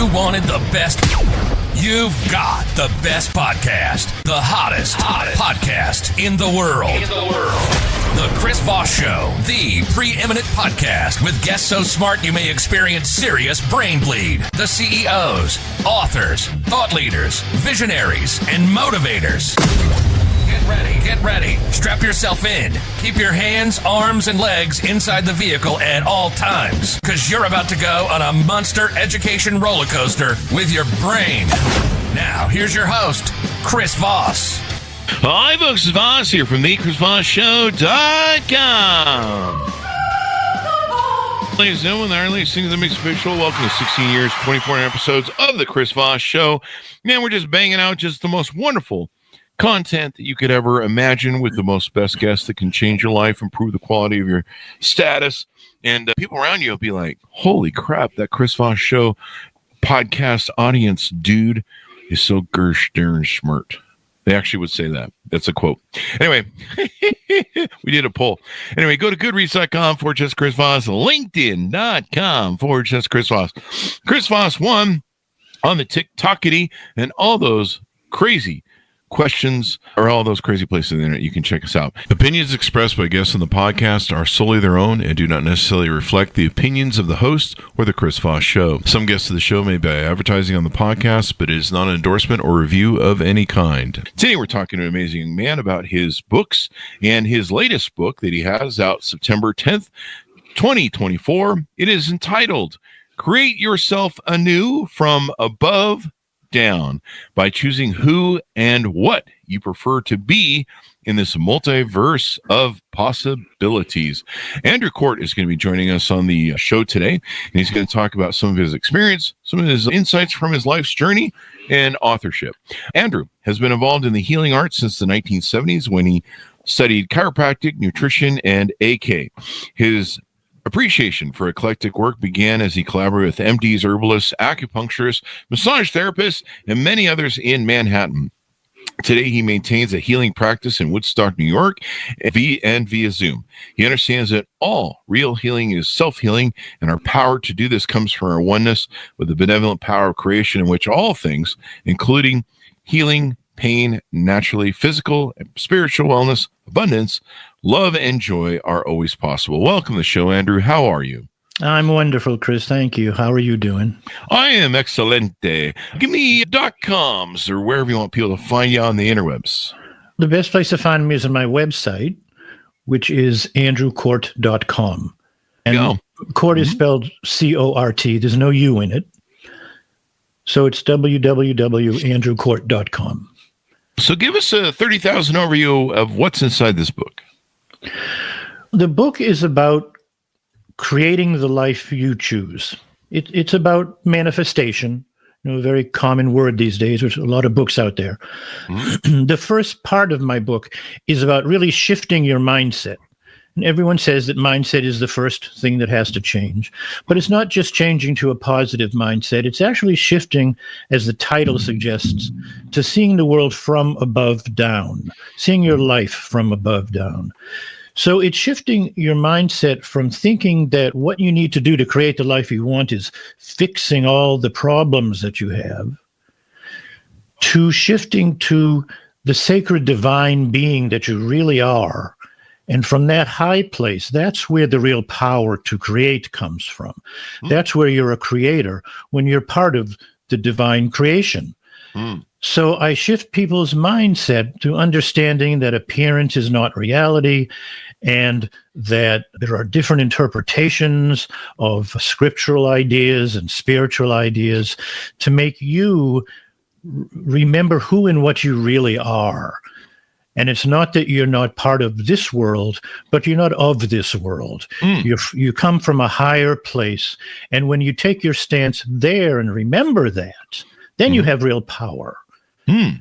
you wanted the best, you've got the best podcast. The hottest podcast in the world. The Chris Voss Show, the preeminent podcast with guests so smart you may experience serious brain bleed. The CEOs, authors, thought leaders, visionaries, and motivators. Get ready. Strap yourself in. Keep your hands, arms, and legs inside the vehicle at all times, because you're about to go on a monster education roller coaster with your brain. Now, here's your host, Chris Voss. Hi, folks. It's Voss here from the ChrisVossShow.com. Ladies and gentlemen, the Iron Things that makes official. Welcome to 16 years, 24 episodes of the Chris Voss Show. Man, we're just banging out just the most wonderful content that you could ever imagine with the most best guests that can change your life, improve the quality of your status, and people around you will be like, holy crap, that Chris Voss Show podcast audience dude is so gersh darn smart. They actually would say that. That's a quote. Anyway, we did a poll. Anyway, go to goodreads.com/Chris Voss, LinkedIn.com/Chris Voss. Chris Voss won on the TikTokity and all those crazy questions or all those crazy places on the internet. You can check us out. Opinions expressed by guests on the podcast are solely their own and do not necessarily reflect the opinions of the host or the Chris Voss Show. Some guests of the show may be advertising on the podcast, but it is not an endorsement or review of any kind. Today we're talking to an amazing man about his books and his latest book that he has out September 10th, 2024. It is entitled Create Yourself Anew from Above Down by choosing who and what you prefer to be in this multiverse of possibilities. Andrew Cort is going to be joining us on the show today, and he's going to talk about some of his experience, some of his insights from his life's journey, and authorship. Andrew has been involved in the healing arts since the 1970s when he studied chiropractic, nutrition, and AK. His appreciation for eclectic work began as he collaborated with MDs, herbalists, acupuncturists, massage therapists, and many others in Manhattan. Today, he maintains a healing practice in Woodstock, New York, via Zoom. He understands that all real healing is self-healing, and our power to do this comes from our oneness with the benevolent power of creation, in which all things, including healing, pain, naturally, physical, and spiritual wellness, abundance, love, and joy are always possible. Welcome to the show, Andrew. How are you? I'm wonderful, Chris. Thank you. How are you doing? I am excelente. Give me .coms or wherever you want people to find you on the interwebs. The best place to find me is on my website, which is andrewcort.com. And Cort is spelled C-O-R-T. There's no U in it. So it's www.andrewcort.com. So give us a 30,000 overview of what's inside this book. The book is about creating the life you choose. It's about manifestation, a very common word these days. There's a lot of books out there. Mm-hmm. The first part of my book is about really shifting your mindset. And everyone says that mindset is the first thing that has to change. But it's not just changing to a positive mindset. It's actually shifting, as the title suggests, to seeing the world from above down, seeing your life from above down. So it's shifting your mindset from thinking that what you need to do to create the life you want is fixing all the problems that you have, to shifting to the sacred divine being that you really are. And from that high place, that's where the real power to create comes from. That's where you're a creator, when you're part of the divine creation. So I shift people's mindset to understanding that appearance is not reality, and that there are different interpretations of scriptural ideas and spiritual ideas to make you remember who and what you really are. And it's not that you're not part of this world, but you're not of this world. You come from a higher place. And when you take your stance there and remember that, then you have real power. The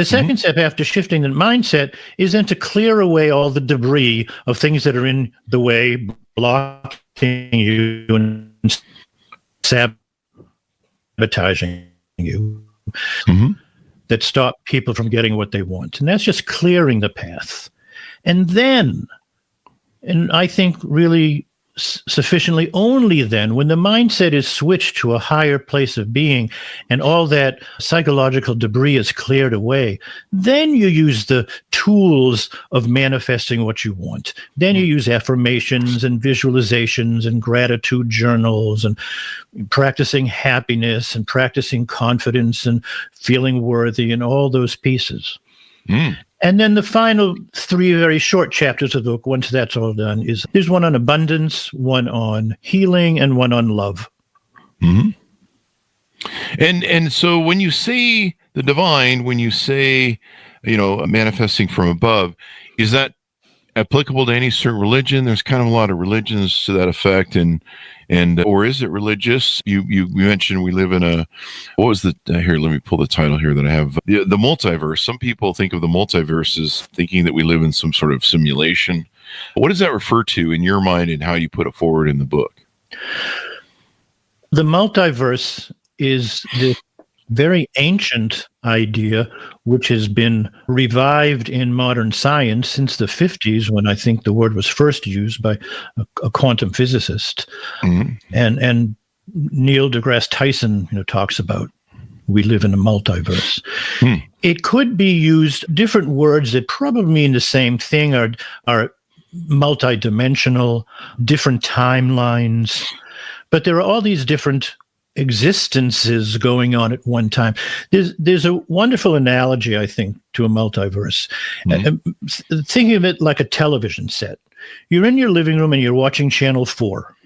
second step after shifting the mindset is then to clear away all the debris of things that are in the way, blocking you and sabotaging you. That stop people from getting what they want. And that's just clearing the path. And then, and I think really sufficiently only then when the mindset is switched to a higher place of being and all that psychological debris is cleared away. Then you use the tools of manifesting what you want. Then you use affirmations and visualizations and gratitude journals and practicing happiness and practicing confidence and feeling worthy and all those pieces. And then the final 3 very short chapters of the book, once that's all done, there's one on abundance, one on healing, and one on love. Mm-hmm. And so when you say the divine, when you say, manifesting from above, is that applicable to any certain religion? There's kind of a lot of religions to that effect, and or is it religious? You mentioned we live in here, let me pull the title here that I have, the multiverse. Some people think of the multiverse as thinking that we live in some sort of simulation. What does that refer to in your mind and how you put it forward in the book? The multiverse is this very ancient idea, which has been revived in modern science since the 50s, when I think the word was first used by a quantum physicist. Mm-hmm. And Neil deGrasse Tyson, talks about we live in a multiverse. It could be used, different words that probably mean the same thing are multidimensional, different timelines, but there are all these different existences going on at one time. There's a wonderful analogy, I think, to a multiverse. Thinking of it like a television set. You're in your living room and you're watching Channel 4,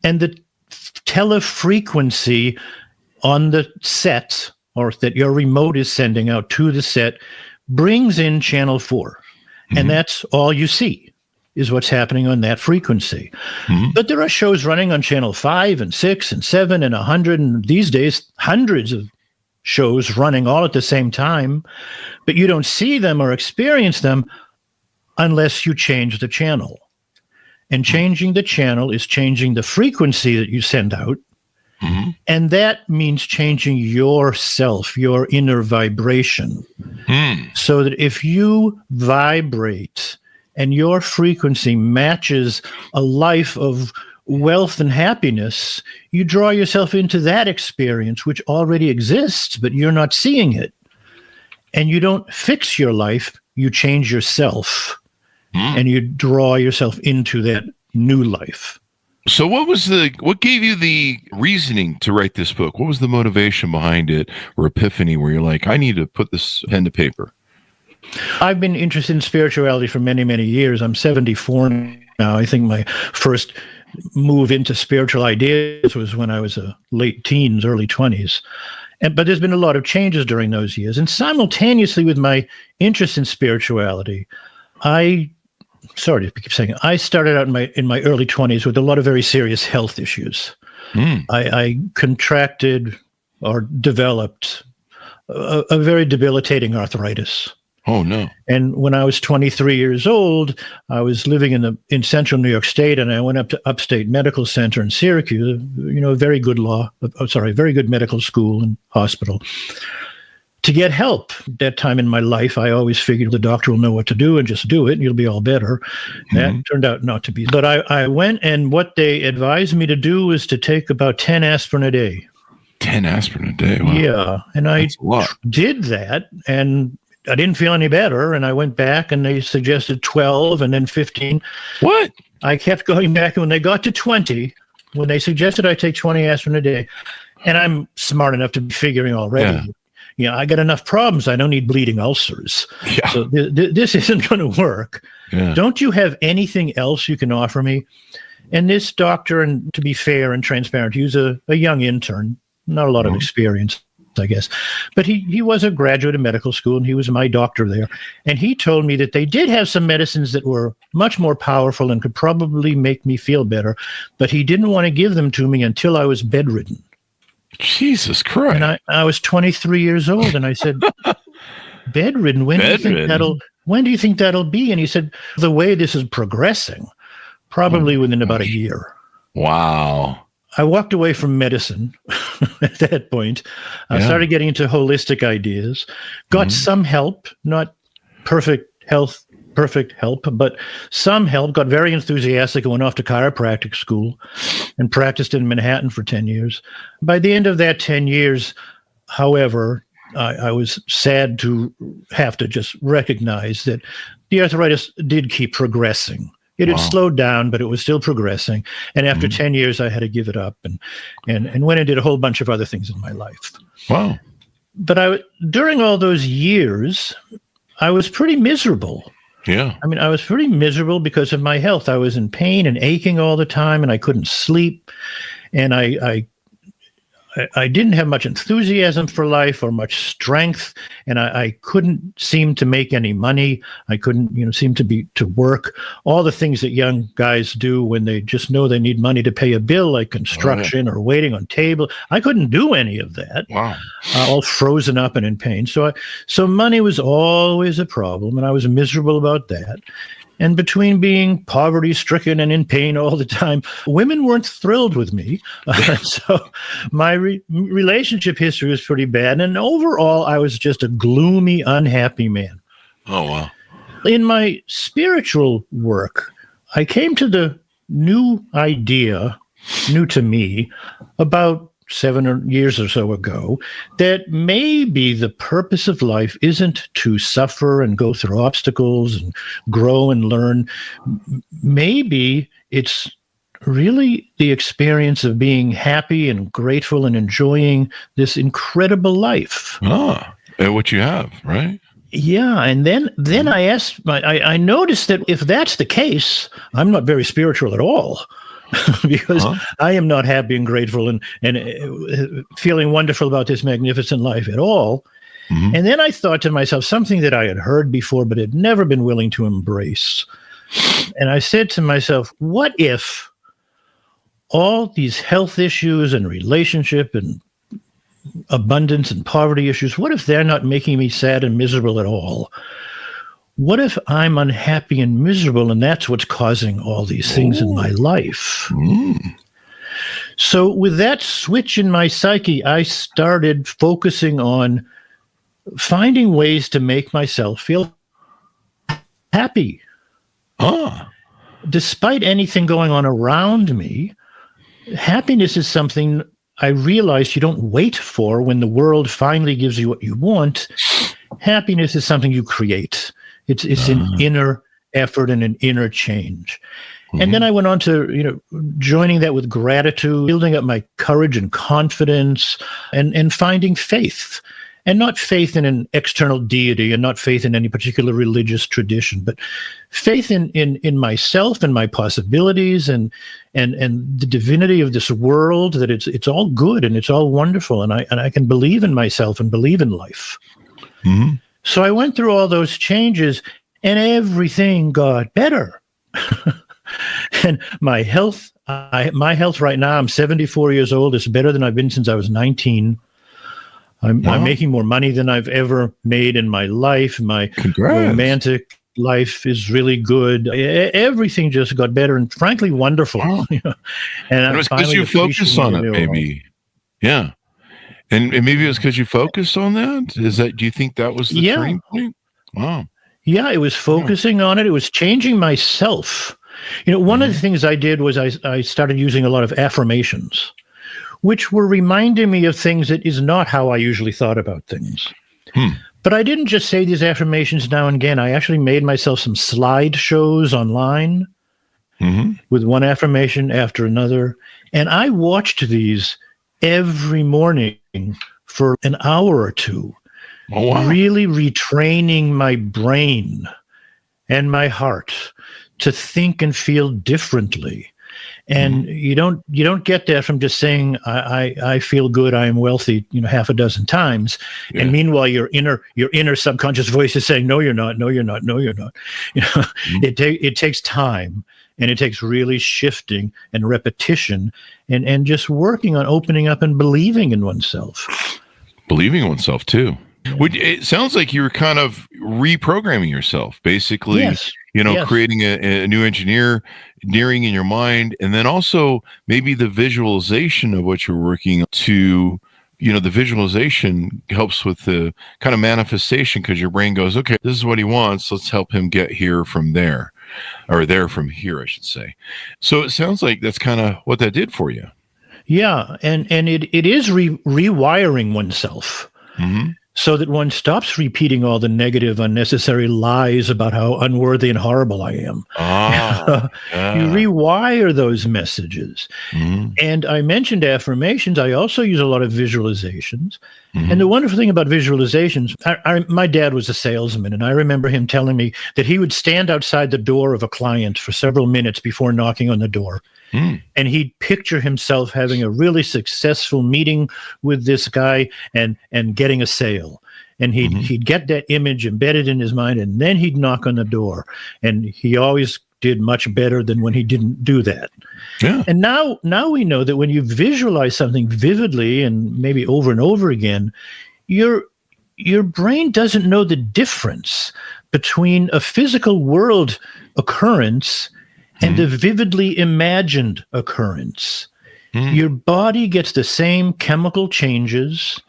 and the telefrequency on the set, or that your remote is sending out to the set, brings in Channel 4. And that's all you see, is what's happening on that frequency. But there are shows running on Channel 5 and 6 and 7 and 100, and these days, hundreds of shows running all at the same time, but you don't see them or experience them unless you change the channel. And changing the channel is changing the frequency that you send out, and that means changing yourself, your inner vibration. So that if you vibrate and your frequency matches a life of wealth and happiness, you draw yourself into that experience, which already exists, but you're not seeing it. And you don't fix your life, you change yourself, and you draw yourself into that new life. So what gave you the reasoning to write this book? What was the motivation behind it, or epiphany where you're like, I need to put this pen to paper? I've been interested in spirituality for many, many years. I'm 74 now. I think my first move into spiritual ideas was when I was late teens, early 20s. But there's been a lot of changes during those years. And simultaneously with my interest in spirituality, I started out in my early 20s with a lot of very serious health issues. I contracted or developed a very debilitating arthritis. Oh, no. And when I was 23 years old, I was living in central New York State, and I went up to Upstate Medical Center in Syracuse, very good medical school and hospital, to get help. At that time in my life, I always figured the doctor will know what to do and just do it and you'll be all better. That turned out not to be. But I went, and what they advised me to do was to take about 10 aspirin a day. 10 aspirin a day? Wow. Yeah. And I did that, and I didn't feel any better, and I went back, and they suggested 12 and then 15. What? I kept going back, and when they got to 20, when they suggested I take 20 aspirin a day, and I'm smart enough to be figuring already, I got enough problems. I don't need bleeding ulcers. Yeah. So this isn't going to work. Yeah. Don't you have anything else you can offer me? And this doctor, and to be fair and transparent, he was a young intern, not a lot of experience, I guess. But he was a graduate of medical school, and he was my doctor there. And he told me that they did have some medicines that were much more powerful and could probably make me feel better, but he didn't want to give them to me until I was bedridden. Jesus Christ. And I was 23 years old, and I said, bedridden? When do you think that'll be? And he said, the way this is progressing, probably within about a year. Wow. I walked away from medicine at that point. I started getting into holistic ideas, got some help, not perfect health perfect help, but some help. Got very enthusiastic and went off to chiropractic school and practiced in Manhattan for 10 years. By the end of that 10 years, however, I was sad to have to just recognize that the arthritis did keep progressing. It had slowed down, but it was still progressing. And after 10 years, I had to give it up and went and did a whole bunch of other things in my life. Wow. But during all those years, I was pretty miserable. Yeah. I mean, I was pretty miserable because of my health. I was in pain and aching all the time, and I couldn't sleep. And I didn't have much enthusiasm for life or much strength, and I couldn't seem to make any money. I couldn't, seem to work. All the things that young guys do when they just know they need money to pay a bill, like construction or waiting on table. I couldn't do any of that. Wow. All frozen up and in pain. So money was always a problem, and I was miserable about that. And between being poverty-stricken and in pain all the time, women weren't thrilled with me. So my relationship history was pretty bad. And overall, I was just a gloomy, unhappy man. Oh, wow. In my spiritual work, I came to the new idea, new to me, about 7 years or so ago, that maybe the purpose of life isn't to suffer and go through obstacles and grow and learn. Maybe it's really the experience of being happy and grateful and enjoying this incredible life. What you have, right? Yeah, and then I asked, I noticed that if that's the case, I'm not very spiritual at all. Because I am not happy and grateful and feeling wonderful about this magnificent life at all. And then I thought to myself, something that I had heard before but had never been willing to embrace. And I said to myself, what if all these health issues and relationship and abundance and poverty issues, what if they're not making me sad and miserable at all? What if I'm unhappy and miserable, and that's what's causing all these things in my life? So with that switch in my psyche, I started focusing on finding ways to make myself feel happy. Despite anything going on around me, happiness is something I realized you don't wait for when the world finally gives you what you want. Happiness is something you create. It's an inner effort and an inner change. And then I went on to, joining that with gratitude, building up my courage and confidence and finding faith. And not faith in an external deity and not faith in any particular religious tradition, but faith in myself and my possibilities and the divinity of this world, that it's all good and it's all wonderful. And I can believe in myself and believe in life. So I went through all those changes and everything got better. And my health right now, I'm 74 years old. It's better than I've been since I was 19. I'm making more money than I've ever made in my life. My romantic life is really good. Everything just got better and frankly wonderful. And it was because you focused on it, maybe. Yeah. And maybe it was because you focused on that? Do you think that was the turning point? Wow. Yeah, it was focusing on it. It was changing myself. One of the things I did was I started using a lot of affirmations, which were reminding me of things that is not how I usually thought about things. But I didn't just say these affirmations now and again. I actually made myself some slideshows online with one affirmation after another. And I watched these every morning for an hour or two, really retraining my brain and my heart to think and feel differently. And you don't get that from just saying I feel good, I am wealthy, half a dozen times, and meanwhile your inner subconscious voice is saying no you're not, no you're not, no you're not. It takes time, and it takes really shifting and repetition, and just working on opening up and believing in oneself. Believing in oneself too. It sounds like you were kind of reprogramming yourself, basically. Yes. Creating a new engineering in your mind, and then also maybe the visualization of what you're working to, the visualization helps with the kind of manifestation, because your brain goes, okay, this is what he wants. Let's help him get here from there, or there from here, I should say. So it sounds like that's kind of what that did for you. Yeah, and it is rewiring oneself. Mm-hmm. So that one stops repeating all the negative, unnecessary lies about how unworthy and horrible I am. Ah, yeah. You rewire those messages. Mm-hmm. And I mentioned affirmations. I also use a lot of visualizations. Mm-hmm. And the wonderful thing about visualizations, my dad was a salesman, and I remember him telling me that he would stand outside the door of a client for several minutes before knocking on the door. And he'd picture himself having a really successful meeting with this guy and getting a sale. And he'd get that image embedded in his mind, and then he'd knock on the door. And he always did much better than when he didn't do that. Yeah. And now we know that when you visualize something vividly and maybe over and over again, your brain doesn't know the difference between a physical world occurrence and a vividly imagined occurrence. Your body gets the same chemical changes.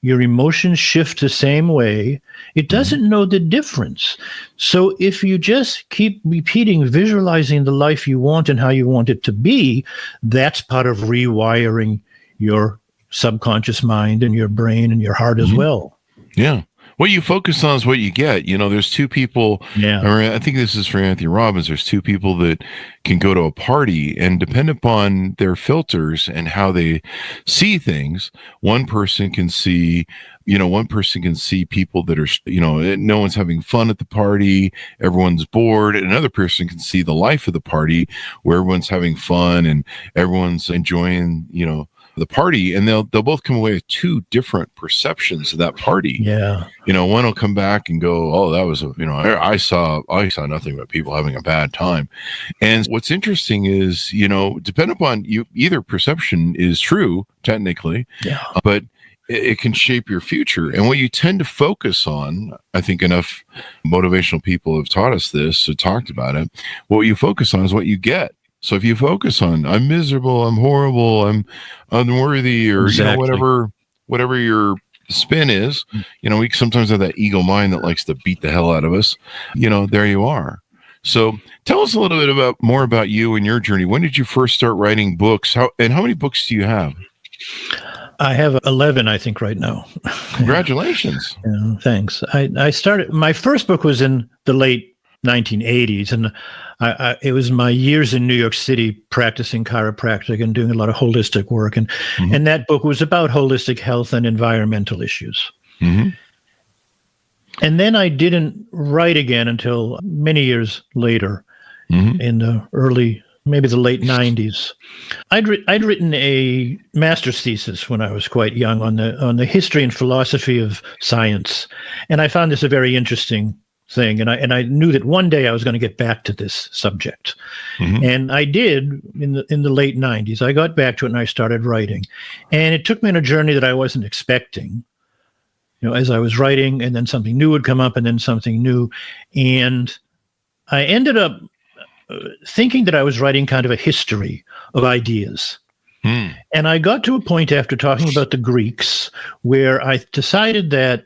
Your emotions shift the same way. It doesn't know the difference. So if you just keep repeating, visualizing the life you want and how you want it to be, that's part of rewiring your subconscious mind and your brain and your heart as well. Yeah. What you focus on is what you get. There's two people. Yeah. I think this is for Anthony Robbins. There's two people that can go to a party, and depend upon their filters and how they see things, one person can see people that are, no one's having fun at the party, everyone's bored. And another person can see the life of the party, where everyone's having fun and everyone's enjoying, the party, and they'll both come away with two different perceptions of that party. Yeah. One will come back and go, oh, that was I saw nothing but people having a bad time. And what's interesting is, depending upon you, either perception is true technically, but it can shape your future. And what you tend to focus on, I think enough motivational people have taught us this, or talked about it. What you focus on is what you get. So if you focus on, I'm miserable, I'm horrible, I'm unworthy, or whatever your spin is, we sometimes have that ego mind that likes to beat the hell out of us. There you are. So tell us a little bit more about you and your journey. When did you first start writing books? How many books do you have? I have 11, I think, right now. Congratulations. Yeah, thanks. I started, my first book was in the late 1980s, and it was my years in New York City practicing chiropractic and doing a lot of holistic work. And that book was about holistic health and environmental issues. Mm-hmm. And then I didn't write again until many years later, in the maybe the late 90s. I'd written a master's thesis when I was quite young on the history and philosophy of science. And I found this a very interesting thing, and I knew that one day I was going to get back to this subject, and I did in the late 90s. I got back to it and I started writing, and it took me on a journey that I wasn't expecting. As I was writing, and then something new would come up, and then something new, and I ended up thinking that I was writing kind of a history of ideas. And I got to a point after talking about the Greeks where I decided that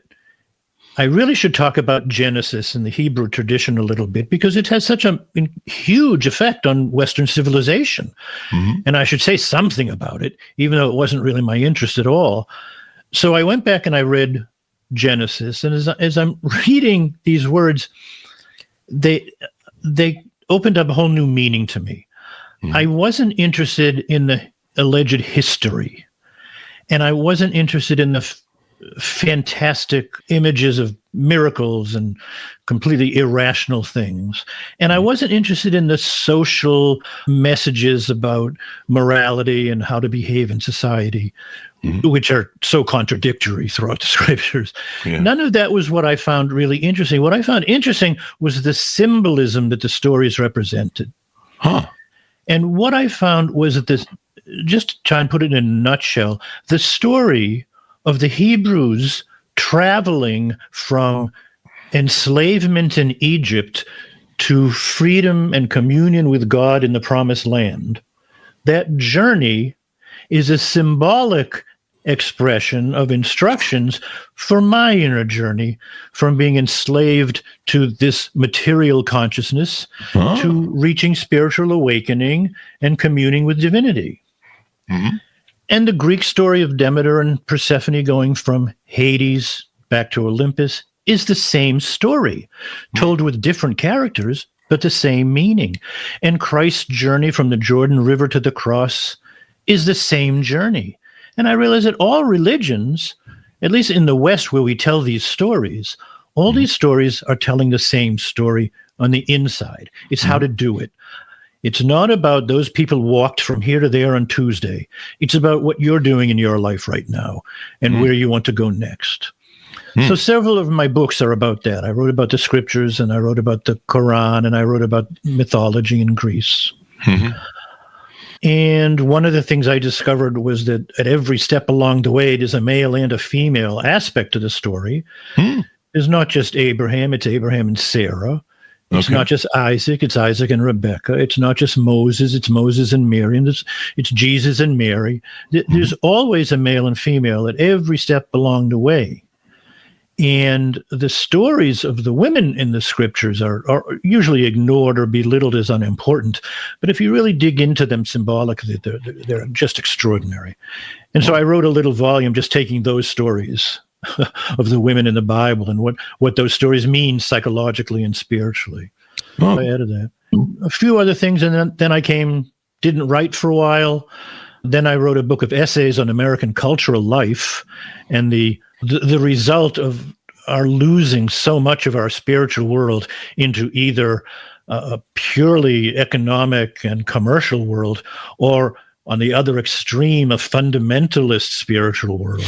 I really should talk about Genesis and the Hebrew tradition a little bit, because it has such a huge effect on Western civilization. And I should say something about it, even though it wasn't really my interest at all. So I went back and I read Genesis. And as I'm reading these words, they opened up a whole new meaning to me. I wasn't interested in the alleged history, and I wasn't interested in the fantastic images of miracles and completely irrational things. And I wasn't interested in the social messages about morality and how to behave in society, which are so contradictory throughout the scriptures. None of that was what I found really interesting. What I found interesting was the symbolism that the stories represented. And what I found was that this, just to try and put it in a nutshell, the story of the Hebrews traveling from enslavement in Egypt to freedom and communion with God in the Promised Land. That journey is as symbolic expression of instructions for my inner journey from being enslaved to this material consciousness to reaching spiritual awakening and communing with divinity. Mm-hmm. And the Greek story of Demeter and Persephone going from Hades back to Olympus is the same story, told with different characters, but the same meaning. And Christ's journey from the Jordan River to the cross is the same journey. And I realize that all religions, at least in the West where we tell these stories, all these stories are telling the same story on the inside. It's how to do it. It's not about those people walked from here to there on Tuesday. It's about what you're doing in your life right now and where you want to go next. So several of my books are about that. I wrote about the scriptures, and I wrote about the Quran, and I wrote about mythology in Greece. And one of the things I discovered was that at every step along the way, there's a male and a female aspect to the story. It's not just Abraham, it's Abraham and Sarah. It's not just Isaac, it's Isaac and Rebecca. It's not just Moses, it's Moses and Miriam. It's Jesus and Mary. There's always a male and female at every step along the way. And the stories of the women in the scriptures are usually ignored or belittled as unimportant. But if you really dig into them symbolically, they're just extraordinary. And so I wrote a little volume just taking those stories of the women in the Bible and what those stories mean psychologically and spiritually. I added that. A few other things, and then I didn't write for a while. Then I wrote a book of essays on American cultural life and the result of our losing so much of our spiritual world into either a purely economic and commercial world or on the other extreme, a fundamentalist spiritual world.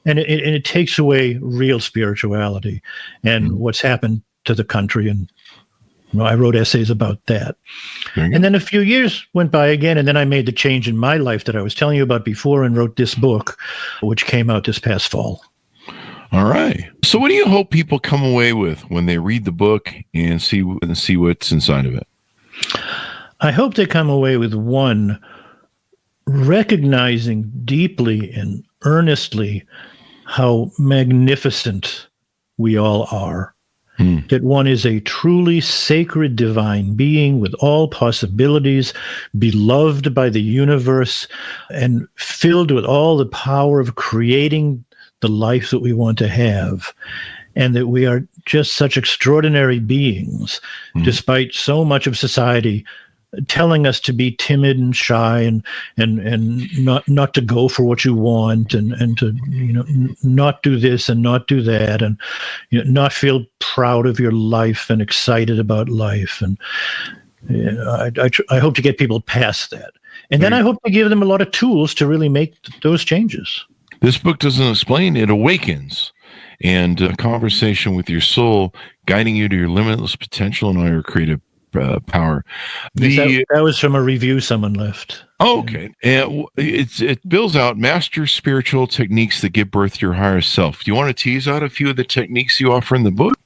And it takes away real spirituality and what's happened to the country. And I wrote essays about that. And then a few years went by again, and then I made the change in my life that I was telling you about before and wrote this book, which came out this past fall. All right. So what do you hope people come away with when they read the book and see what's inside of it? I hope they come away with one, recognizing deeply and earnestly how magnificent we all are. That one is a truly sacred divine being with all possibilities, beloved by the universe, and filled with all the power of creating the life that we want to have. And that we are just such extraordinary beings, despite so much of society telling us to be timid and shy and not to go for what you want and to not do this and not do that and not feel proud of your life and excited about life. And I hope to get people past that. And then I hope to give them a lot of tools to really make those changes. This book doesn't explain, it awakens. And a conversation with your soul, guiding you to your limitless potential and all your creative power. That was from a review someone left. Oh, okay. And it builds out master spiritual techniques that give birth to your higher self. Do you want to tease out a few of the techniques you offer in the book?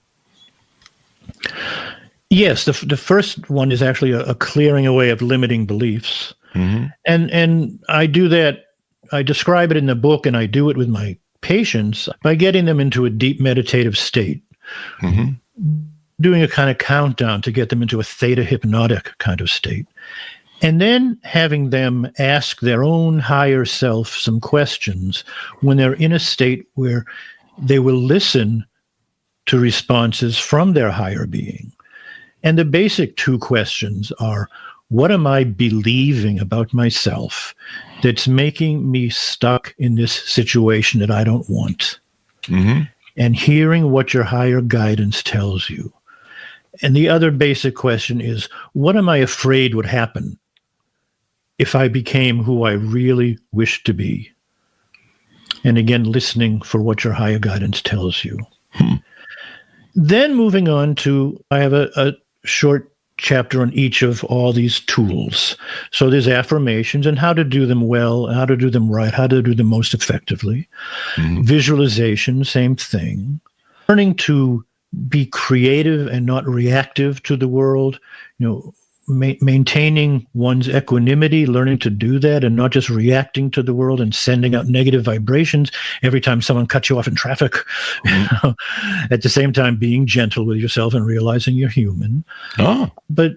Yes. The first one is actually a clearing away of limiting beliefs. And I do that. I describe it in the book, and I do it with my patients by getting them into a deep meditative state. Doing a kind of countdown to get them into a theta hypnotic kind of state. And then having them ask their own higher self some questions when they're in a state where they will listen to responses from their higher being. And the basic two questions are, what am I believing about myself that's making me stuck in this situation that I don't want? And hearing what your higher guidance tells you. And the other basic question is, what am I afraid would happen if I became who I really wish to be? And again, listening for what your higher guidance tells you. Then moving on to, I have a short chapter on each of all these tools. So there's affirmations and how to do them well, how to do them right, how to do them most effectively. Visualization, same thing. Learning to be creative and not reactive to the world, maintaining one's equanimity, learning to do that and not just reacting to the world and sending out negative vibrations every time someone cuts you off in traffic. At the same time, being gentle with yourself and realizing you're human. But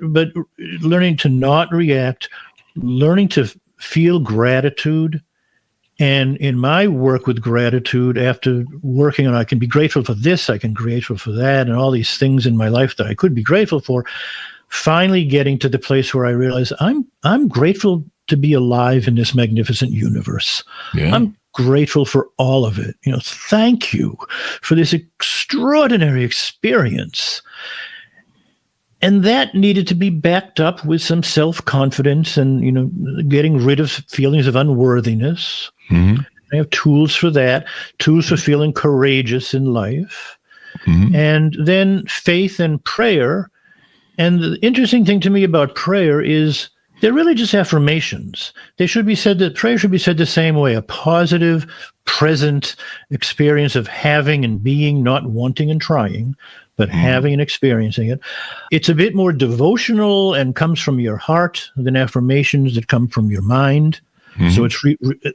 learning to not react, learning to feel gratitude. And in my work with gratitude, after working on, I can be grateful for this, I can be grateful for that, and all these things in my life that I could be grateful for, finally getting to the place where I realize I'm grateful to be alive in this magnificent universe. Yeah. I'm grateful for all of it. Thank you for this extraordinary experience. And that needed to be backed up with some self-confidence and, getting rid of feelings of unworthiness. Mm-hmm. I have tools for that, tools for feeling courageous in life. Mm-hmm. And then faith and prayer. And the interesting thing to me about prayer is they're really just affirmations. Prayer should be said the same way, a positive, present experience of having and being, not wanting and trying, but having and experiencing it. It's a bit more devotional and comes from your heart than affirmations that come from your mind. Mm-hmm. So it's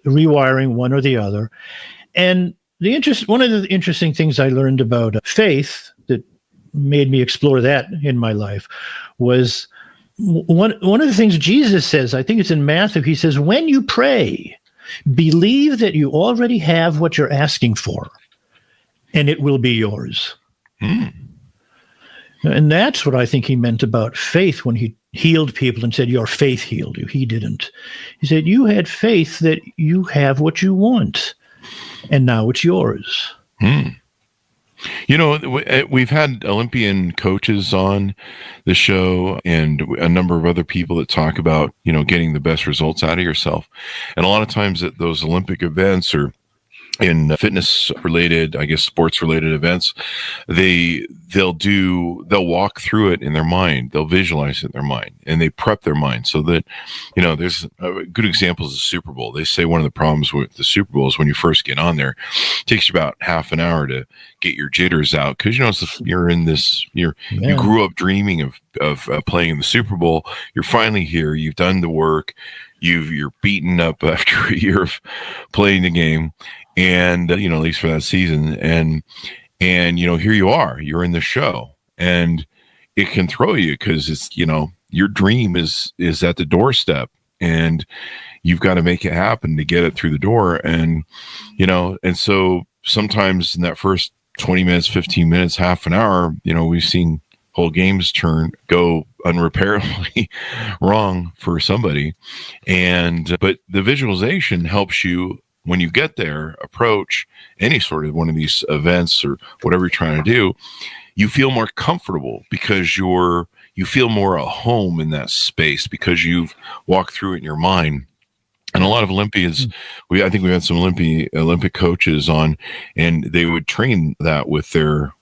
rewiring one or the other. And one of the interesting things I learned about faith that made me explore that in my life was one of the things Jesus says, I think it's in Matthew, he says, when you pray, believe that you already have what you're asking for, and it will be yours. Mm. And that's what I think he meant about faith when he healed people and said, your faith healed you. He didn't. He said, you had faith that you have what you want, and now it's yours. Hmm. We've had Olympian coaches on the show and a number of other people that talk about, getting the best results out of yourself. And a lot of times at those Olympic events or in fitness related, I guess, sports related events, they'll walk through it in their mind. They'll visualize it in their mind and they prep their mind so that, there's a good example is the Super Bowl. They say one of the problems with the Super Bowl is when you first get on there, it takes you about half an hour to get your jitters out. Cause you grew up dreaming of playing in the Super Bowl. You're finally here. You've done the work. You're beaten up after a year of playing the game. And, at least for that season. And here you are, you're in the show and it can throw you because it's, your dream is at the doorstep and you've got to make it happen to get it through the door. And, and so sometimes in that first 20 minutes, 15 minutes, half an hour, we've seen whole games go unrepairably wrong for somebody. But the visualization helps you when you get there, approach any sort of one of these events or whatever you're trying to do, you feel more comfortable because you feel more at home in that space because you've walked through it in your mind. And a lot of Olympians, I think we had some Olympic coaches on, and they would train that with their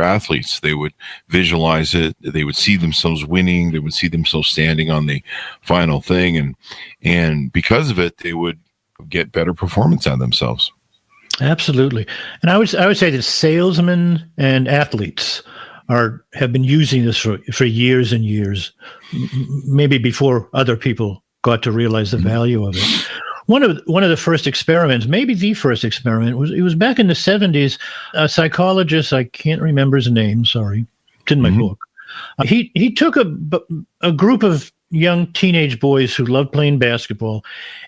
athletes. They would visualize it. They would see themselves winning. They would see themselves standing on the final thing, and because of it, they would get better performance out of themselves. Absolutely. And I would say that salesmen and athletes have been using this for years and years, maybe before other people got to realize the value of it. One of the first experiments, maybe the first experiment, was back in the 70s. A psychologist, I can't remember his name, sorry, it's in my book. He took a group of young teenage boys who loved playing basketball,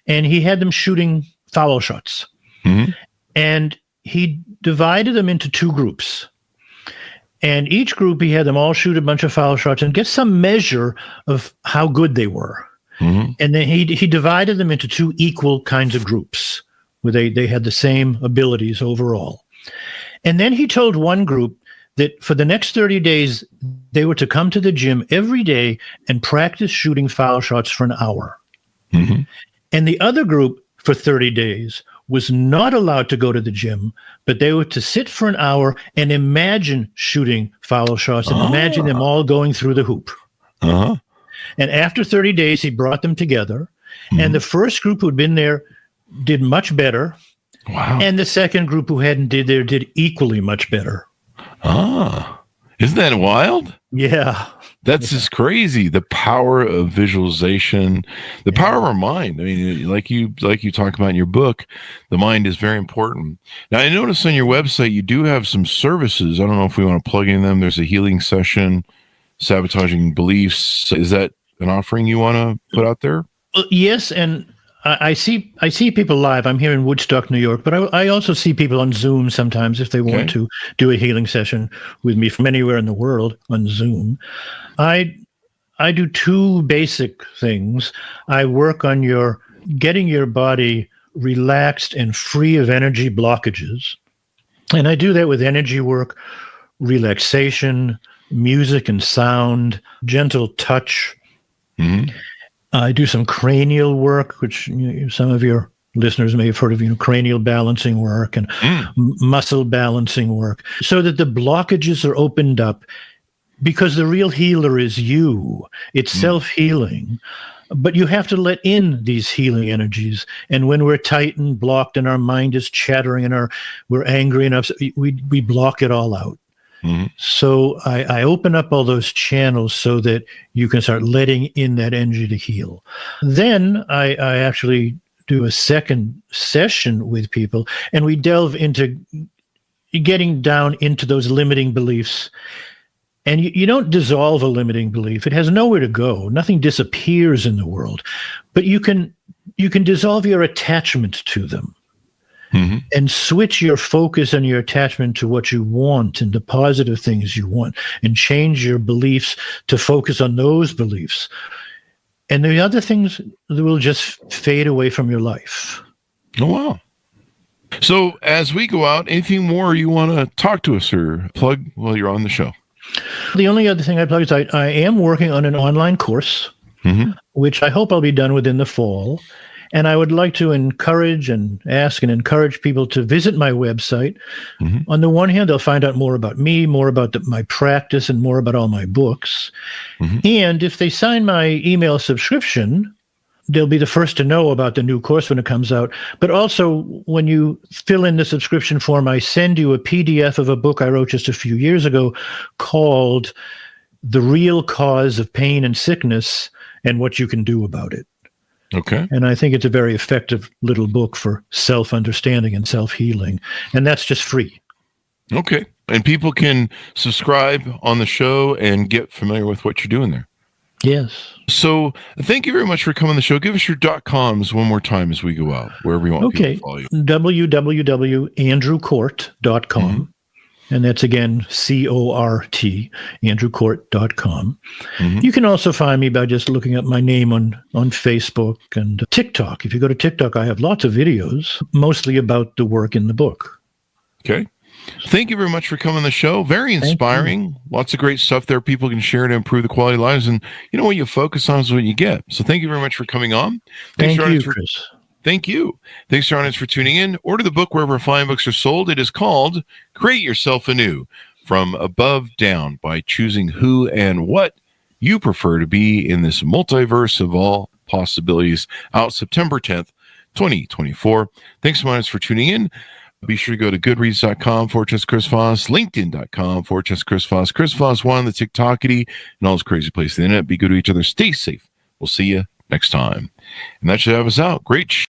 and he had them shooting foul shots. Mm-hmm. And he divided them into two groups. And each group, he had them all shoot a bunch of foul shots and get some measure of how good they were. Mm-hmm. And then he divided them into two equal kinds of groups where they had the same abilities overall. And then he told one group that for the next 30 days, they were to come to the gym every day and practice shooting foul shots for an hour. Mm-hmm. And the other group for 30 days was not allowed to go to the gym, but they were to sit for an hour and imagine shooting foul shots and imagine them all going through the hoop. Uh-huh. And after 30 days, he brought them together. Mm-hmm. And the first group who'd been there did much better. Wow. And the second group who hadn't did equally much better. Ah, isn't that wild? Yeah. That's just crazy. The power of visualization, the power of our mind. I mean, like you talk about in your book, the mind is very important. Now, I noticed on your website you do have some services. I don't know if we want to plug in them. There's a healing session, sabotaging beliefs. Is that an offering you want to put out there? Yes, and I see people live. I'm here in Woodstock, New York, but I also see people on Zoom sometimes if they want to do a healing session with me from anywhere in the world on Zoom. I do two basic things. I work on getting your body relaxed and free of energy blockages. And I do that with energy work, relaxation, music and sound, gentle touch. Mm-hmm. I do some cranial work, which some of your listeners may have heard of, cranial balancing work and muscle balancing work, so that the blockages are opened up, because the real healer is you. It's self-healing. But you have to let in these healing energies. And when we're tight and blocked and our mind is chattering and we're angry and upset, we block it all out. Mm-hmm. So I open up all those channels so that you can start letting in that energy to heal. Then I actually do a second session with people, and we delve into getting down into those limiting beliefs. And you don't dissolve a limiting belief. It has nowhere to go. Nothing disappears in the world. But you can dissolve your attachment to them. Mm-hmm. And switch your focus and your attachment to what you want and the positive things you want, and change your beliefs to focus on those beliefs. And the other things will just fade away from your life. Oh, wow. So as we go out, anything more you want to talk to us or plug while you're on the show? The only other thing I plug is I am working on an online course, which I hope I'll be done within the fall. And I would like to encourage people to visit my website. Mm-hmm. On the one hand, they'll find out more about me, more about my practice, and more about all my books. Mm-hmm. And if they sign my email subscription, they'll be the first to know about the new course when it comes out. But also, when you fill in the subscription form, I send you a PDF of a book I wrote just a few years ago called The Real Cause of Pain and Sickness and What You Can Do About It. Okay. And I think it's a very effective little book for self-understanding and self-healing. And that's just free. Okay. And people can subscribe on the show and get familiar with what you're doing there. Yes. So thank you very much for coming on the show. Give us your .coms one more time as we go out, wherever you want people to follow you. www.andrewcort.com. Mm-hmm. And that's, again, Cort, andrewcort.com. Mm-hmm. You can also find me by just looking up my name on Facebook and TikTok. If you go to TikTok, I have lots of videos, mostly about the work in the book. Okay. Thank you very much for coming on the show. Very inspiring. Lots of great stuff there people can share to improve the quality of lives. And what you focus on is what you get. So thank you very much for coming on. Thank you, Chris. Thank you. Thanks to our audience for tuning in. Order the book wherever fine books are sold. It is called Create Yourself Anew, From Above Down, by choosing who and what you prefer to be in this multiverse of all possibilities. Out September 10th, 2024. Thanks so much for tuning in. Be sure to go to goodreads.com/Chris Voss, LinkedIn.com/Chris Voss, Chris Voss 1, the TikTokity, and all those crazy places on the internet. Be good to each other. Stay safe. We'll see you next time. And that should have us out. Great